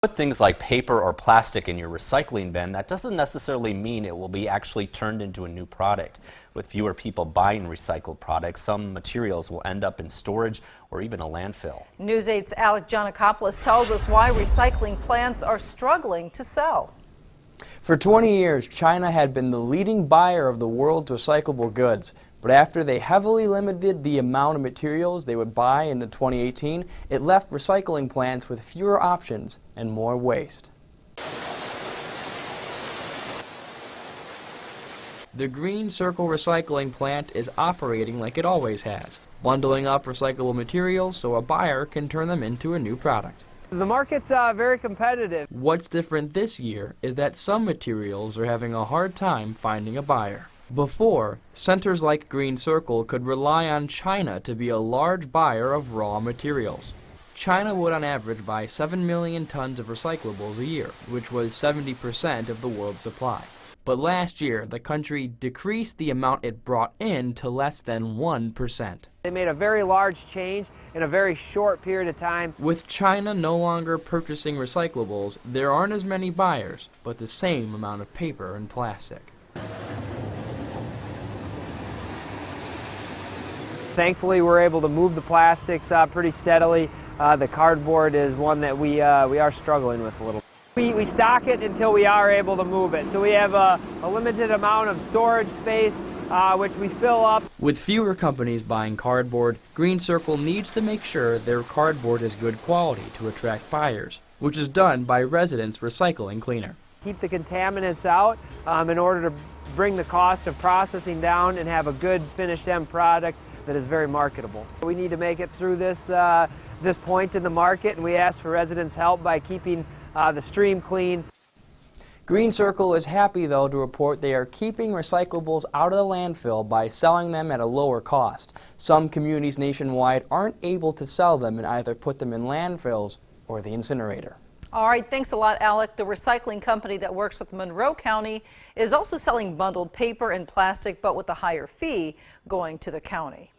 Put things like paper or plastic in your recycling bin, that doesn't necessarily mean it will be actually turned into a new product. With fewer people buying recycled products, some materials will end up in storage or even a landfill. News 8's Alec Giannakopoulos tells us why recycling plants are struggling to sell. For 20 years, China had been the leading buyer of the world's recyclable goods. But after they heavily limited the amount of materials they would buy in 2018, it left recycling plants with fewer options and more waste. The Green Circle recycling plant is operating like it always has, bundling up recyclable materials so a buyer can turn them into a new product. The market's very competitive. What's different this year is that some materials are having a hard time finding a buyer. Before, centers like Green Circle could rely on China to be a large buyer of raw materials. China would on average buy 7 million tons of recyclables a year, which was 70% of the world's supply. But last year, the country decreased the amount it brought in to less than 1%. They made a very large change in a very short period of time. With China no longer purchasing recyclables, there aren't as many buyers, but the same amount of paper and plastic. Thankfully, we're able to move the plastics pretty steadily. The cardboard is one that we are struggling with a little. We stock it until we are able to move it. So we have a limited amount of storage space, which we fill up. With fewer companies buying cardboard, Green Circle needs to make sure their cardboard is good quality to attract buyers, which is done by residents recycling cleaner. Keep the contaminants out in order to bring the cost of processing down and have a good finished end product that is very marketable. We need to make it through this point in the market, and we ask for residents' help by keeping the stream clean. Green Circle is happy, though, to report they are keeping recyclables out of the landfill by selling them at a lower cost. Some communities nationwide aren't able to sell them and either put them in landfills or the incinerator. All right, thanks a lot, Alec. The recycling company that works with Monroe County is also selling bundled paper and plastic, but with a higher fee going to the county.